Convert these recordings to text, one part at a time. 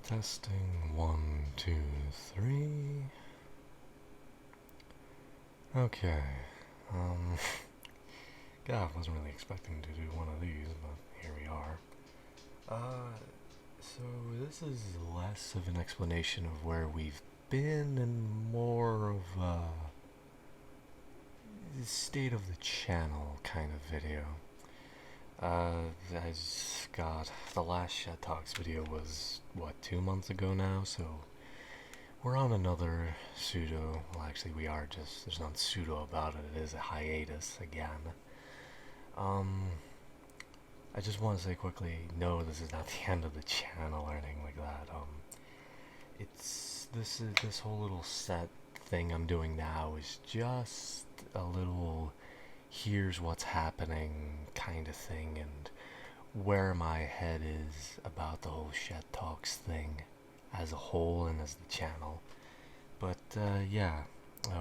Testing 1, 2, 3. Okay. Um, God, I wasn't really expecting to do one of these, but here we are. So this is less of an explanation of where we've been and more of a state of the channel kind of video. God, the last Shed Talks video was, 2 months ago now, so we're on another pseudo, well actually we are just, there's not pseudo about it, it is a hiatus again. I just want to say quickly, no, this is not the end of the channel or anything like that. This whole little set thing I'm doing now is just a little here's what's happening kind of thing and where my head is about the whole Shed Talks thing as a whole and as the channel. But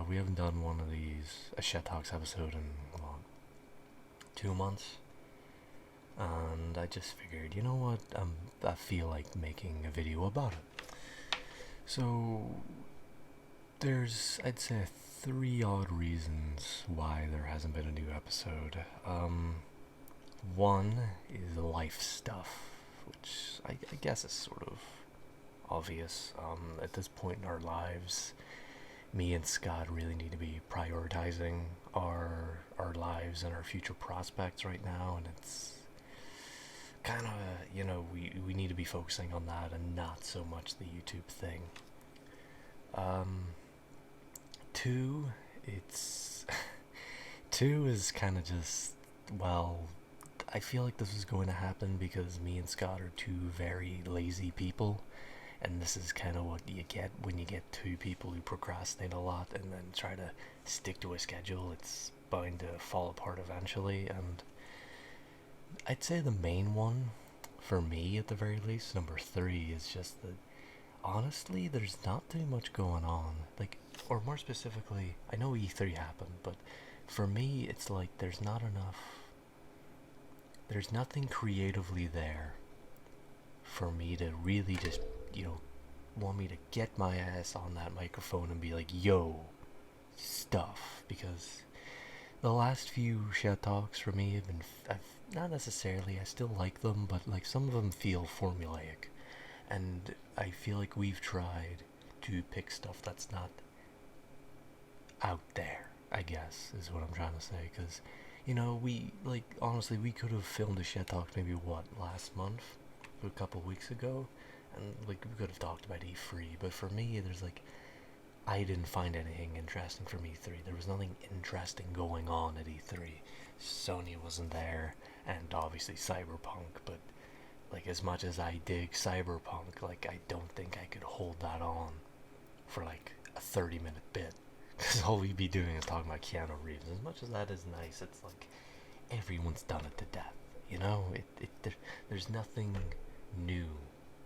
we haven't done one of these, a Shed Talks episode in, 2 months. And I just figured, you know what, I feel like making a video about it. So, there's, I'd say, 3 odd reasons why there hasn't been a new episode. One is life stuff, which I guess is sort of obvious. At this point in our lives, me and Scott really need to be prioritizing our lives and our future prospects right now, and it's kind of, we need to be focusing on that and not so much the YouTube thing. Two, it's two is kind of just, well, I feel like this is going to happen because me and Scott are two very lazy people, and this is kind of what you get when you get two people who procrastinate a lot and then try to stick to a schedule. It's bound to fall apart eventually. And I'd say the main one, for me at the very least, number 3, is just that honestly there's not too much going on. Like, or more specifically, I know E3 happened, but for me it's like there's nothing creatively there for me to really just, want me to get my ass on that microphone and be like, yo, stuff. Because the last few Shed Talks for me have been, not necessarily, I still like them, but like some of them feel formulaic. And I feel like we've tried to pick stuff that's not out there, I guess, is what I'm trying to say. Because, we, like, honestly, we could have filmed a Shed Talk maybe, last month? A couple weeks ago? And, like, we could have talked about E3. But for me, there's, like, I didn't find anything interesting from E3. There was nothing interesting going on at E3. Sony wasn't there, and obviously Cyberpunk, but like, as much as I dig Cyberpunk, like, I don't think I could hold that on for like a 30-minute bit, because all we'd be doing is talking about Keanu Reeves. As much as that is nice, it's like everyone's done it to death, there's nothing new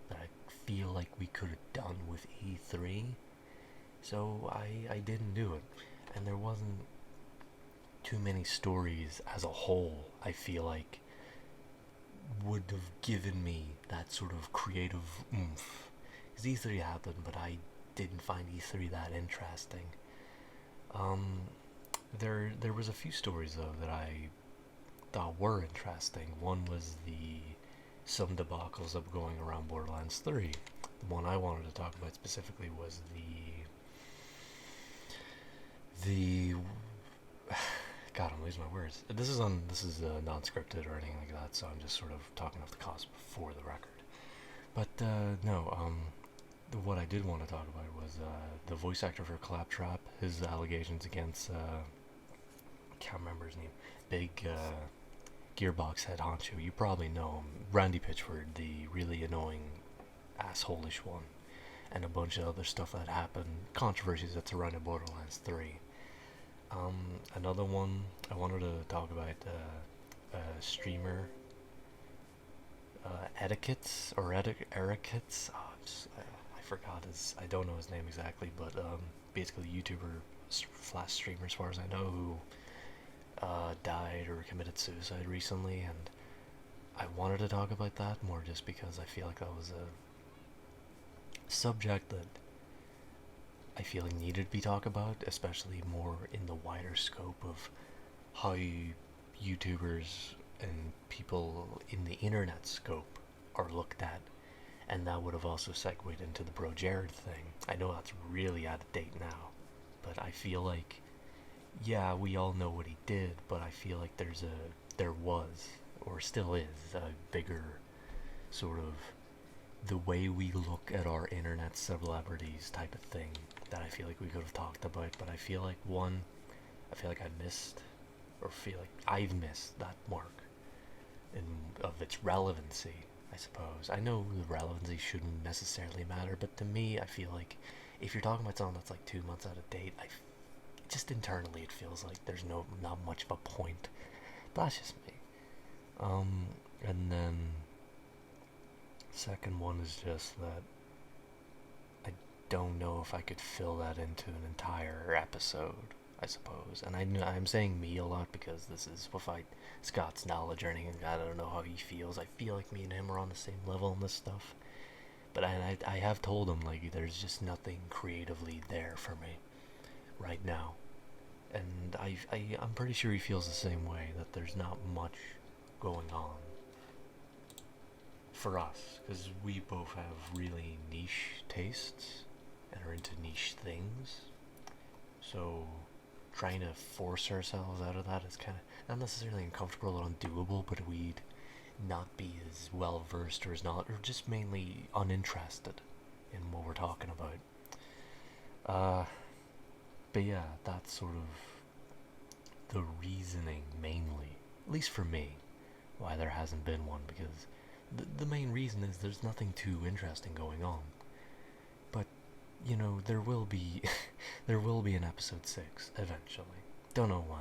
that I feel like we could have done with E3, so I didn't do it. And there wasn't too many stories as a whole, I feel like, would have given me that sort of creative oomph. Because E3 happened, but I didn't find E3 that interesting. There was a few stories though that I thought were interesting. One was some debacles that were going around Borderlands 3. The one I wanted to talk about specifically was the God, I'm losing my words. This is non-scripted or anything like that, so I'm just sort of talking off the cuff for the record. But no, what I did want to talk about was the voice actor for Claptrap, his allegations against, I can't remember his name, big Gearbox head honcho. You probably know him, Randy Pitchford, the really annoying asshole-ish one, and a bunch of other stuff that happened, controversies that surrounded Borderlands 3. Another one I wanted to talk about, streamer etiquettes or etiquettes. I forgot I don't know his name exactly, but basically YouTuber slash streamer, as far as I know, who died or committed suicide recently, and I wanted to talk about that more just because I feel like that was subject that I feel like needed to be talked about, especially more in the wider scope of how YouTubers and people in the internet scope are looked at, and that would have also segued into the Bro Jared thing. I know that's really out of date now, but I feel like, yeah, we all know what he did, but I feel like there was, or still is, a bigger sort of the way we look at our internet celebrities type of thing that I feel like we could have talked about. But I feel like I feel like I missed, or feel like I've missed that mark in, of its relevancy, I suppose. I know the relevancy shouldn't necessarily matter, but to me, I feel like if you're talking about something that's like 2 months out of date, just internally it feels like there's not much of a point. But that's just me. And then second one is just that I don't know if I could fill that into an entire episode, I suppose. And I'm saying me a lot because this is without Scott's knowledge or anything. I don't know how he feels. I feel like me and him are on the same level on this stuff. But I have told him, like, there's just nothing creatively there for me right now. And I'm pretty sure he feels the same way, that there's not much going on for us, because we both have really niche tastes and are into niche things. So trying to force ourselves out of that is kind of not necessarily uncomfortable or undoable, but we'd not be as well versed or just mainly uninterested in what we're talking about. But yeah, that's sort of the reasoning mainly, at least for me, why there hasn't been one, because the main reason is there's nothing too interesting going on. But, you know, there will be there will be an episode 6 eventually. Don't know when.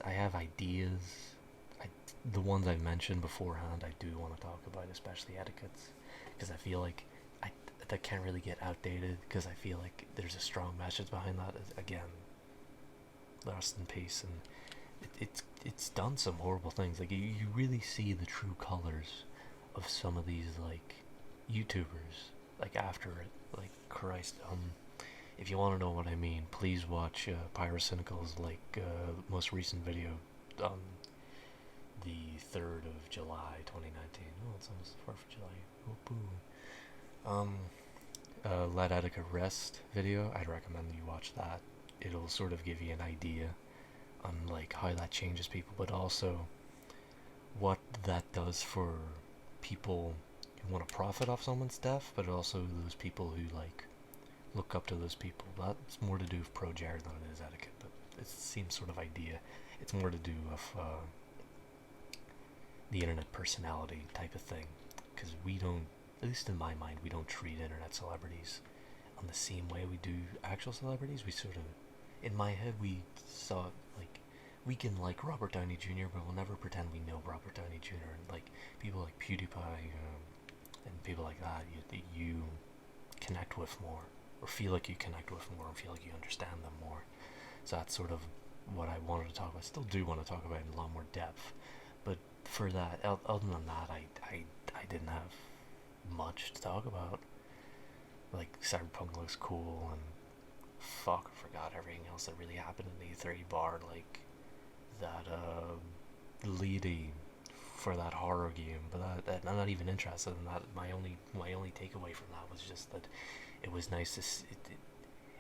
I have ideas. The ones I mentioned beforehand I do want to talk about, especially etiquettes, because I feel like that can't really get outdated, because I feel like there's a strong message behind that. Again, rest in peace. And it's done some horrible things. Like, you really see the true colors of some of these, like, YouTubers, like, after it. Like, Christ, if you want to know what I mean, please watch Pyrocynical's, like, most recent video on the 3rd of July 2019. Oh, it's almost the 4th of July. Oh, boo. Let Attica Rest video, I'd recommend that you watch that. It'll sort of give you an idea on, like, how that changes people, but also what that does for people who want to profit off someone's death, but also those people who, like, look up to those people. That's more to do with Pro Jared than it is etiquette, but it seems sort of idea. It's more to do with the internet personality type of thing, because we don't, at least in my mind, we don't treat internet celebrities on the same way we do actual celebrities. We sort of, in my head, we saw, like, we can like Robert Downey Jr., but we'll never pretend we know Robert Downey Jr. And, like, people like PewDiePie and people like that, you connect with more, or feel like you connect with more, and feel like you understand them more. So that's sort of what I wanted to talk about. I still do want to talk about it in a lot more depth, but for that, other than that, I didn't have much to talk about. Like, Cyberpunk looks cool, and fuck, I forgot everything else that really happened in the E3 bar, like that leading for that horror game. But that I'm not even interested in that. My only takeaway from that was just that it was nice to see,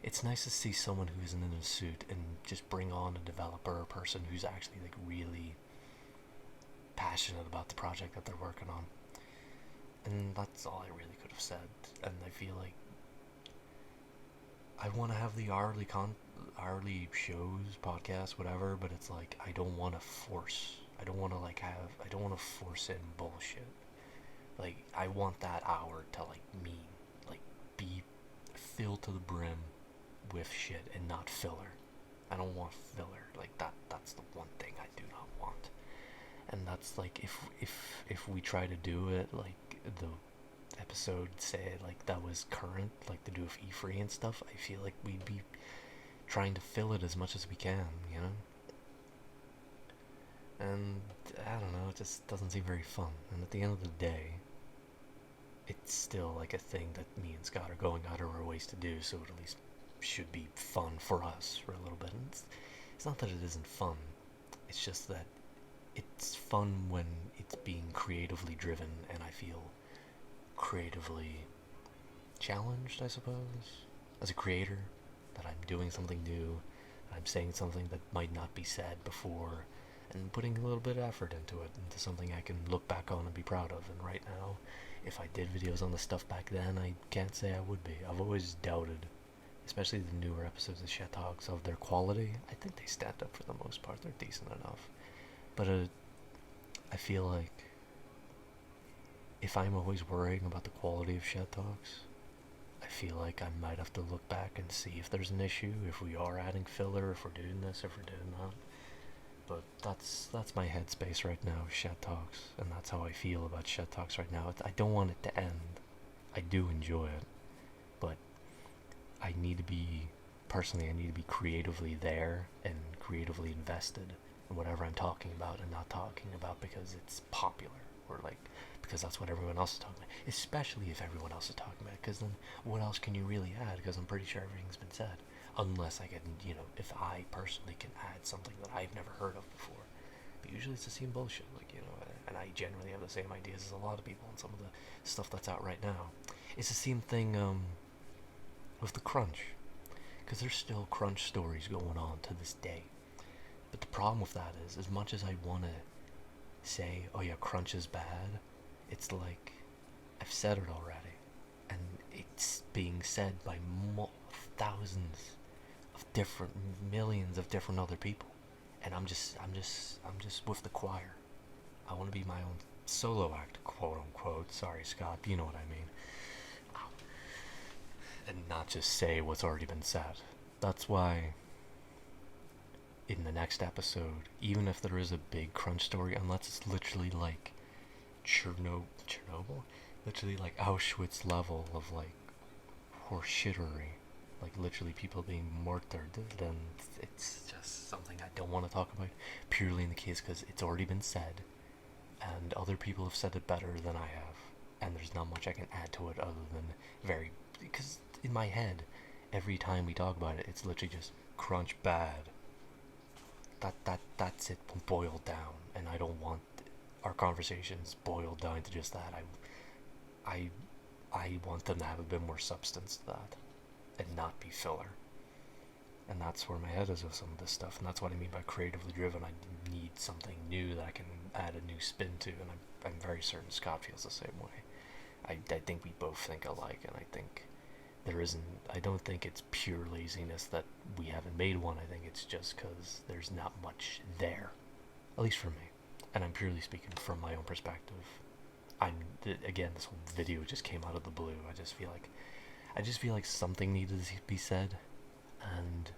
it's nice to see someone who isn't in a suit and just bring on a developer or person who's actually, like, really passionate about the project that they're working on. And that's all I really could have said. And I feel like I want to have the hourly shows, podcasts, whatever, but it's like I don't want to force. I don't want to force in bullshit. Like, I want that hour to, like, be filled to the brim with shit and not filler. I don't want filler. Like, that's the one thing I do not want. And that's, like, if we try to do it, like, the episode said, like, that was current, like, to do with E3 and stuff, I feel like we'd be trying to fill it as much as we can, you know? And I don't know, it just doesn't seem very fun. And at the end of the day, it's still like a thing that me and Scott are going out of our ways to do, so it at least should be fun for us for a little bit. And it's not that it isn't fun, it's just that it's fun when it's being creatively driven and I feel creatively challenged, I suppose, as a creator, that I'm doing something new, I'm saying something that might not be said before, and putting a little bit of effort into it, into something I can look back on and be proud of. And right now, if I did videos on the stuff back then, I can't say I would be. I've always doubted, especially the newer episodes of Shit Talks, of their quality. I think they stand up for the most part, they're decent enough. But I feel like if I'm always worrying about the quality of Shit Talks, I feel like I might have to look back and see if there's an issue, if we are adding filler, if we're doing this, if we're doing that. But that's my headspace right now, Shit Talks, and that's how I feel about Shit Talks right now. I don't want it to end. I do enjoy it, but I need to be, personally, I need to be creatively there and creatively invested in whatever I'm talking about and not talking about because it's popular, or like because that's what everyone else is talking about, especially if everyone else is talking about it, because then what else can you really add, because I'm pretty sure everything's been said, unless I can, if I personally can add something that I've never heard of before. But usually it's the same bullshit, like, and I generally have the same ideas as a lot of people on some of the stuff that's out right now. It's the same thing with the crunch, because there's still crunch stories going on to this day. But the problem with that is, as much as I want to say, oh yeah, crunch is bad, it's like, I've said it already, and it's being said by thousands of different, millions of different other people, and I'm just with the choir. I want to be my own solo act, quote unquote. Sorry, Scott, you know what I mean. And not just say what's already been said. That's why in the next episode, even if there is a big crunch story, unless it's literally like Chernobyl, literally like Auschwitz level of like horseshittery, like literally people being murdered, then it's just something I don't want to talk about, purely in the case because it's already been said, and other people have said it better than I have, and there's not much I can add to it other than because in my head, every time we talk about it, it's literally just crunch bad. That's it boiled down, and I don't want our conversations boiled down to just that. I want them to have a bit more substance to that, and not be filler. And that's where my head is with some of this stuff, and that's what I mean by creatively driven. I need something new that I can add a new spin to, and I'm very certain Scott feels the same way. I think we both think alike, and I don't think it's pure laziness that we haven't made one. I think it's just because there's not much there, at least for me. And I'm purely speaking from my own perspective. Again, this whole video just came out of the blue. I just feel like something needed to be said, and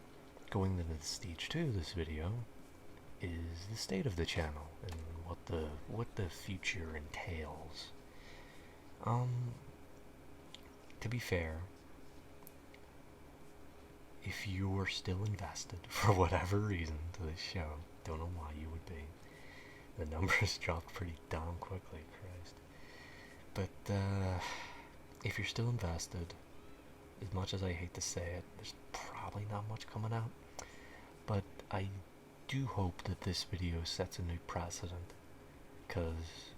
going into the stage 2 of this video is the state of the channel and what the future entails. To be fair, if you were still invested for whatever reason to this show, don't know why you would be. The numbers dropped pretty damn quickly, Christ. But if you're still invested, as much as I hate to say it, there's probably not much coming out. But I do hope that this video sets a new precedent, because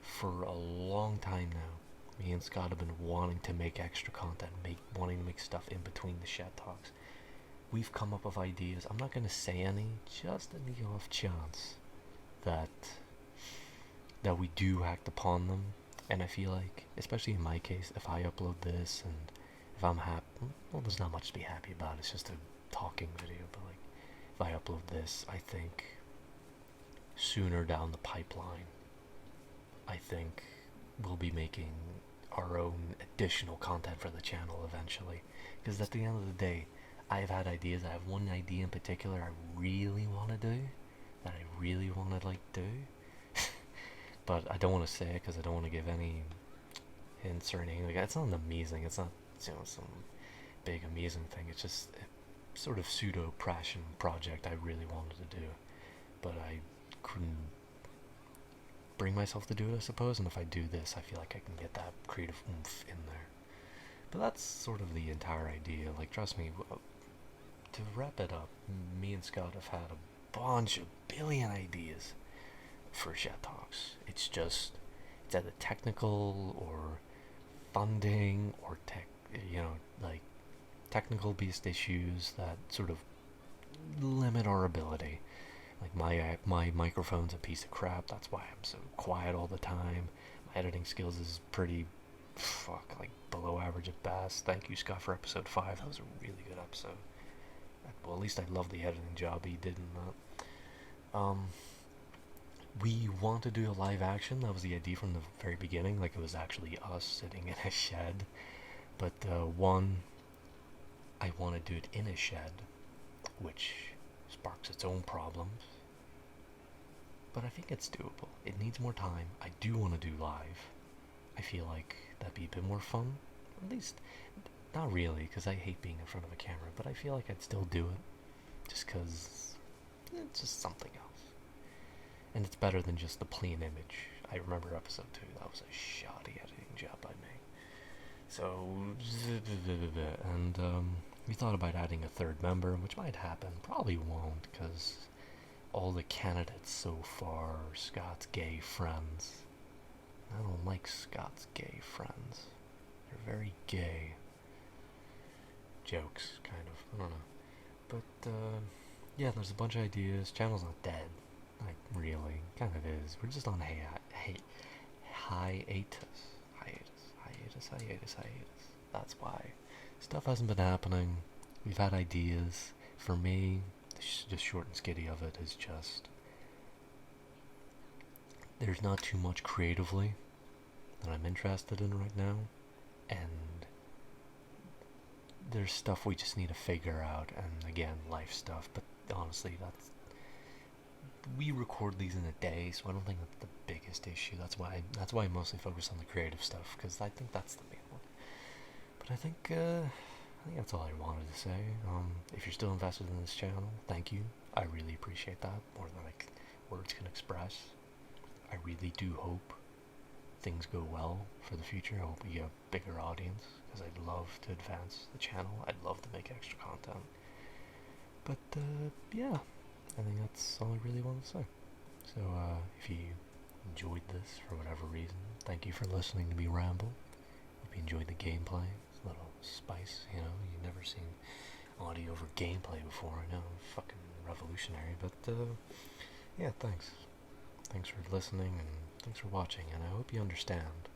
for a long time now, me and Scott have been wanting to make extra content, wanting to make stuff in between the Shit Talks. We've come up with ideas. I'm not going to say any, just in the off chance that we do act upon them. And I feel like, especially in my case, if I upload this and if I'm happy, well, there's not much to be happy about. It's just a talking video. But like, if I upload this, I think sooner down the pipeline, I think we'll be making our own additional content for the channel eventually. Because at the end of the day, I've had ideas. I have one idea in particular I really want to do, that I really want to like do. But I don't want to say it because I don't want to give any hints or anything. Like, it's not amazing. It's not some big amazing thing. It's just a sort of pseudo passion project I really wanted to do, but I couldn't bring myself to do it, I suppose. And if I do this, I feel like I can get that creative oomph in there. But that's sort of the entire idea. Like, trust me, to wrap it up, me and Scott have had a bunch of billion ideas for Shed Talks. It's just, it's either technical or funding or like technical based issues that sort of limit our ability. Like my microphone's a piece of crap. That's why I'm so quiet all the time. My editing skills is pretty like below average at best. Thank you, Scott, for episode 5. That was a really good episode. Well, at least I love the editing job he did in that. We want to do a live action. That was the idea from the very beginning. Like, it was actually us sitting in a shed. But one, I want to do it in a shed, which sparks its own problems. But I think it's doable. It needs more time. I do want to do live. I feel like that'd be a bit more fun. At least, not really, because I hate being in front of a camera, but I feel like I'd still do it. Just because it's just something else. And it's better than just the plain image. I remember episode 2, that was a shoddy editing job by me. So, and we thought about adding a third member, which might happen. Probably won't, because all the candidates so far are Scott's gay friends. I don't like Scott's gay friends. They're very gay. Jokes, kind of. I don't know. But, yeah, there's a bunch of ideas. Channel's not dead. Like, really. Kind of is. We're just on hiatus. That's why. Stuff hasn't been happening. We've had ideas. For me, the short and skitty of it is just, there's not too much creatively that I'm interested in right now, and there's stuff we just need to figure out, and again, life stuff. But honestly, we record these in a day, so I don't think that's the biggest issue. That's why I mostly focus on the creative stuff, because I think that's the main one. But I think that's all I wanted to say. If you're still invested in this channel, thank you. I really appreciate that, more than words can express. I really do hope things go well for the future. I hope we get a bigger audience, because I'd love to advance the channel. I'd love to make extra content. But yeah, I think that's all I really want to say. So if you enjoyed this for whatever reason, thank you for listening to me ramble. Hope you enjoyed the gameplay. It's a little spice, you've never seen audio over gameplay before. I know, fucking revolutionary. But yeah, thanks for listening, and thanks for watching, and I hope you understand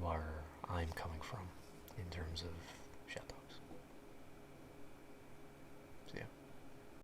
where I'm coming from in terms of